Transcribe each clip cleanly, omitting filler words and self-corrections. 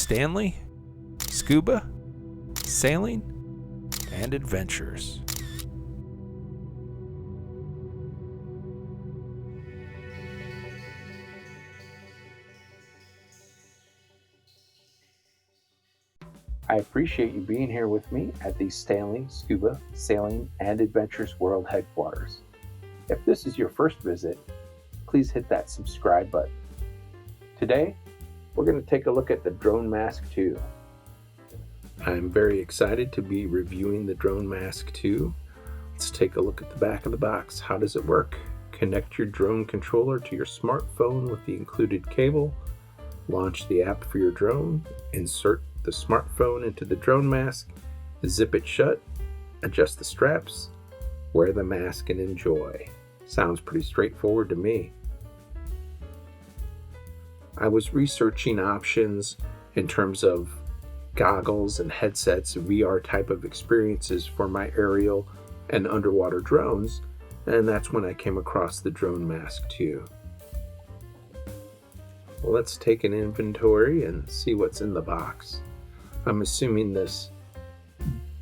Stanley, Scuba, Sailing, and Adventures. I appreciate you being here with me at the Stanley, Scuba, Sailing, and Adventures World Headquarters. If this is your first visit, please hit that subscribe button. Today, we're going to take a look at the DroneMask 2. I'm very excited to be reviewing the DroneMask 2. Let's take a look at the back of the box. How does it work? Connect your drone controller to your smartphone with the included cable. Launch the app for your drone. Insert the smartphone into the DroneMask. Zip it shut. Adjust the straps. Wear the mask and enjoy. Sounds pretty straightforward to me. I was researching options in terms of goggles and headsets, VR type of experiences for my aerial and underwater drones, and that's when I came across the DroneMask 2. Well, let's take an inventory and see what's in the box. I'm assuming this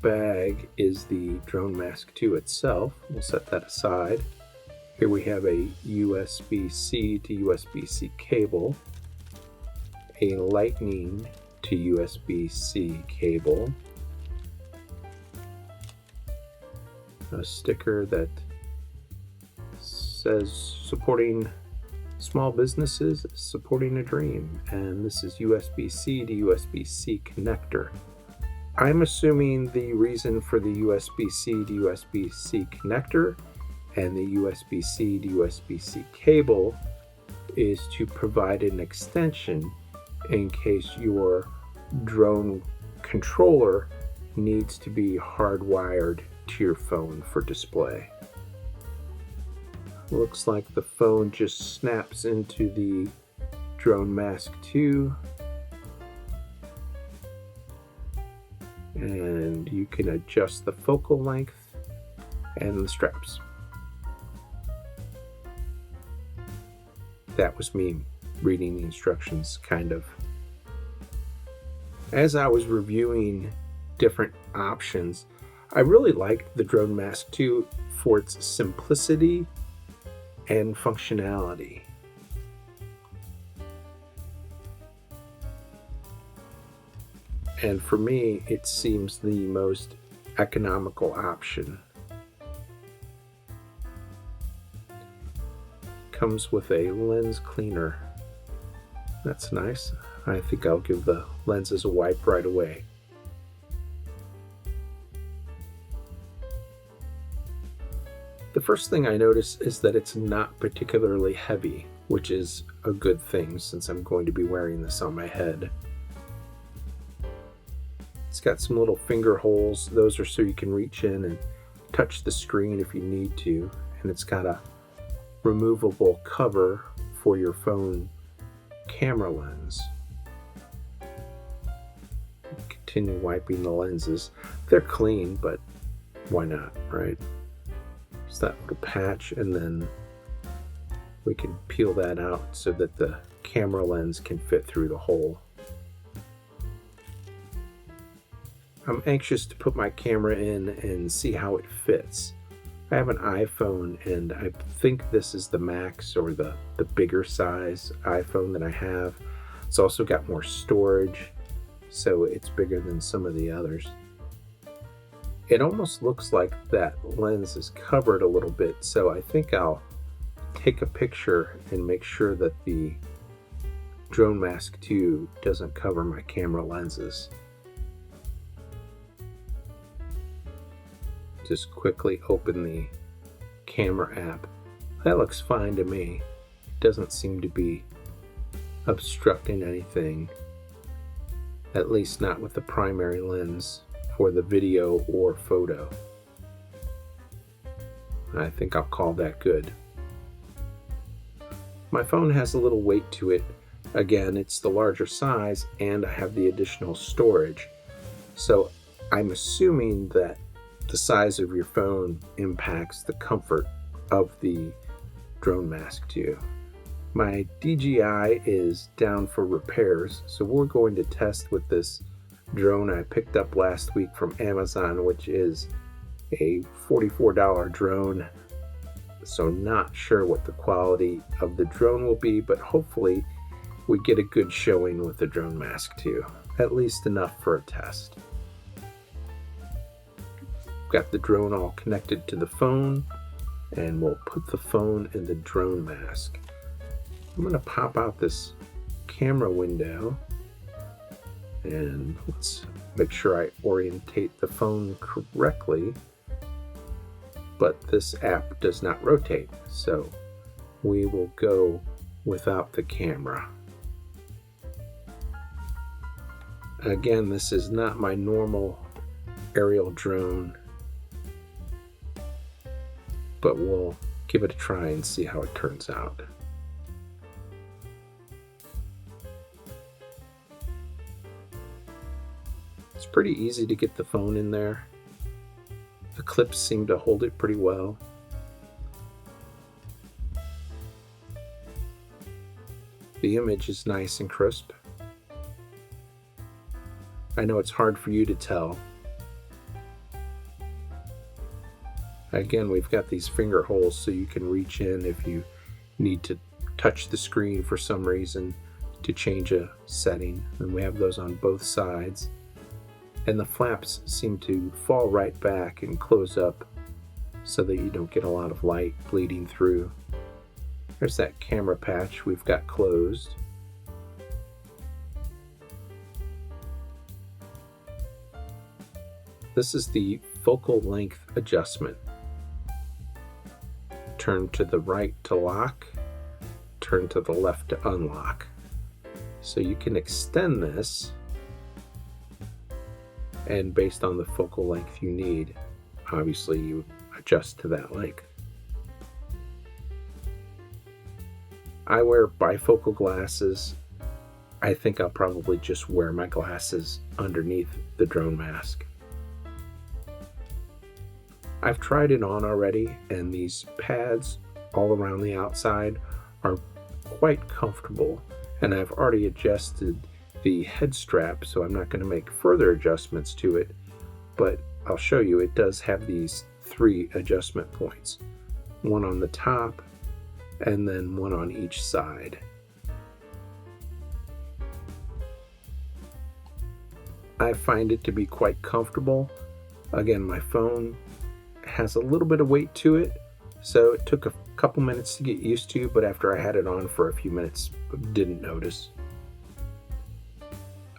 bag is the DroneMask 2 itself. We'll set that aside. Here we have a USB-C to USB-C cable, a Lightning to USB-C cable, a sticker that says supporting small businesses, supporting a dream, and this is USB-C to USB-C connector. I'm assuming the reason for the USB-C to USB-C connector and the USB-C to USB-C cable is to provide an extension in case your drone controller needs to be hardwired to your phone for display. Looks like the phone just snaps into the DroneMask 2, and you can adjust the focal length and the straps. That was me reading the instructions, kind of. As I was reviewing different options, I really liked the DroneMask 2 for its simplicity and functionality. And for me, it seems the most economical option. Comes with a lens cleaner. That's nice. I think I'll give the lenses a wipe right away. The first thing I notice is that it's not particularly heavy, which is a good thing since I'm going to be wearing this on my head. It's got some little finger holes. Those are so you can reach in and touch the screen if you need to. And it's got a removable cover for your phone camera lens. Continue wiping the lenses. They're clean, but why not, right? Just that little patch, and then we can peel that out so that the camera lens can fit through the hole. I'm anxious to put my camera in and see how it fits. I have an iPhone, and I think this is the Max or the bigger size iPhone that I have. It's also got more storage, so it's bigger than some of the others. It almost looks like that lens is covered a little bit, so I think I'll take a picture and make sure that the DroneMask 2 doesn't cover my camera lenses. Just quickly open the camera app. That looks fine to me. It doesn't seem to be obstructing anything, at least not with the primary lens for the video or photo. I think I'll call that good. My phone has a little weight to it. Again, it's the larger size and I have the additional storage. So I'm assuming that the size of your phone impacts the comfort of the DroneMask 2. My DJI is down for repairs, so we're going to test with this drone I picked up last week from Amazon, which is a $44 drone. So not sure what the quality of the drone will be, but hopefully we get a good showing with the DroneMask 2, at least enough for a test. Got the drone all connected to the phone, and we'll put the phone in the DroneMask. I'm going to pop out this camera window, and let's make sure I orientate the phone correctly. But this app does not rotate, so we will go without the camera. Again, this is not my normal aerial drone, but we'll give it a try and see how it turns out. It's pretty easy to get the phone in there. The clips seem to hold it pretty well. The image is nice and crisp. I know it's hard for you to tell. Again, we've got these finger holes so you can reach in if you need to touch the screen for some reason to change a setting, and we have those on both sides. And the flaps seem to fall right back and close up so that you don't get a lot of light bleeding through. There's that camera patch we've got closed. This is the focal length adjustment. Turn to the right to lock, turn to the left to unlock. So you can extend this, and based on the focal length you need, obviously you adjust to that length. I wear bifocal glasses. I think I'll probably just wear my glasses underneath the DroneMask. I've tried it on already, and these pads all around the outside are quite comfortable, and I've already adjusted the head strap, so I'm not going to make further adjustments to it, but I'll show you it does have these 3 adjustment points, one on the top and then one on each side. I find it to be quite comfortable. Again, my phone has a little bit of weight to it, so it took a couple minutes to get used to, but after I had it on for a few minutes, didn't notice.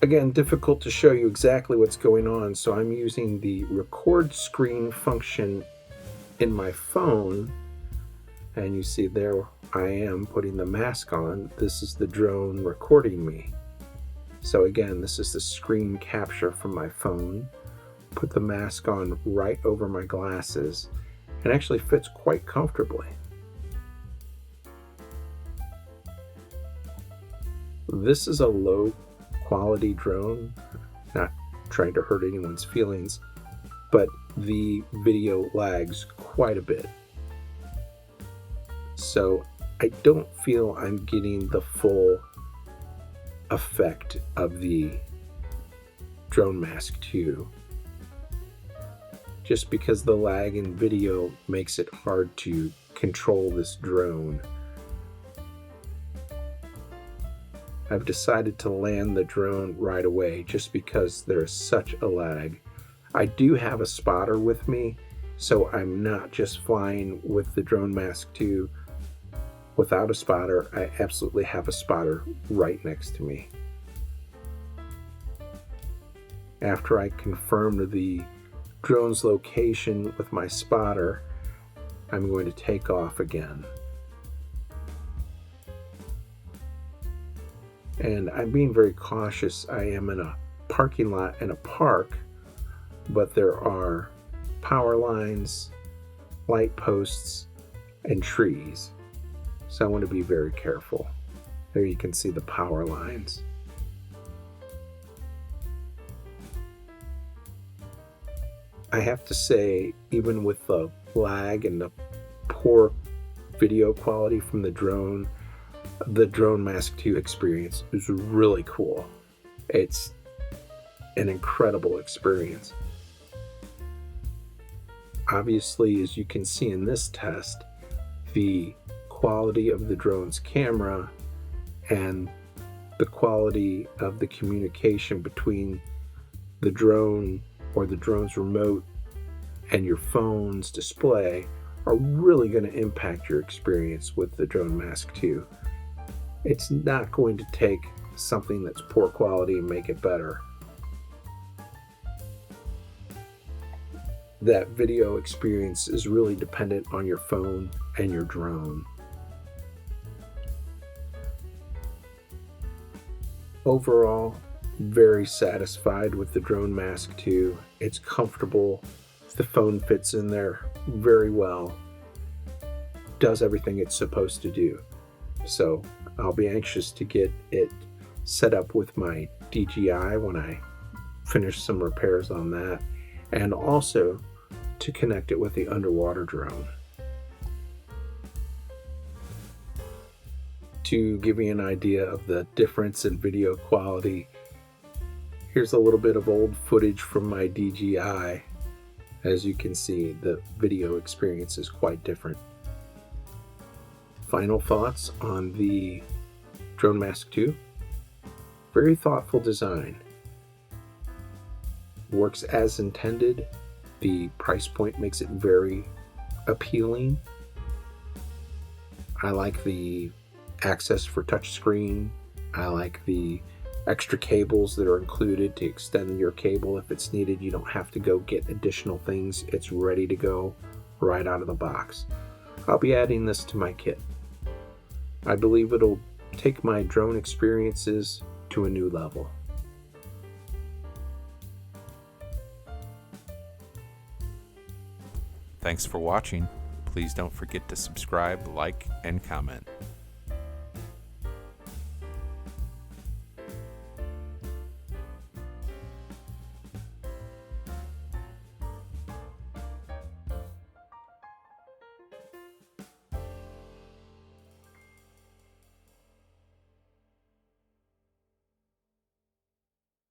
Again, difficult to show you exactly what's going on, so I'm using the record screen function in my phone, and you see there I am putting the mask on. This is the drone recording me. So again, this is the screen capture from my phone. Put the mask on right over my glasses, and actually fits quite comfortably. This is a low quality drone, not trying to hurt anyone's feelings, but the video lags quite a bit. So I don't feel I'm getting the full effect of the DroneMask 2, just because the lag in video makes it hard to control this drone. I've decided to land the drone right away just because there's such a lag. I do have a spotter with me, so I'm not just flying with the DroneMask 2 without a spotter. I absolutely have a spotter right next to me. After I confirmed the drone's location with my spotter, I'm going to take off again. And I'm being very cautious. I am in a parking lot in a park, but there are power lines, light posts, and trees. So I want to be very careful. There you can see the power lines. I have to say, even with the lag and the poor video quality from the drone, the DroneMask 2 experience is really cool. It's an incredible experience. Obviously, as you can see in this test, the quality of the drone's camera and the quality of the communication between the drone or the drone's remote and your phone's display are really going to impact your experience with the DroneMask 2. It's not going to take something that's poor quality and make it better. That video experience is really dependent on your phone and your drone. Overall, very satisfied with the DroneMask 2. It's comfortable. The phone fits in there very well. Does everything it's supposed to do. So I'll be anxious to get it set up with my DJI when I finish some repairs on that, and also to connect it with the underwater drone. To give you an idea of the difference in video quality, here's a little bit of old footage from my DJI. As you can see, the video experience is quite different. Final thoughts on the DroneMask 2. Very thoughtful design. Works as intended. The price point makes it very appealing. I like the access for touchscreen. I like the extra cables that are included to extend your cable if it's needed. You don't have to go get additional things. It's ready to go right out of the box. I'll be adding this to my kit. I believe it'll take my drone experiences to a new level. Thanks for watching. Please don't forget to subscribe, like, and comment.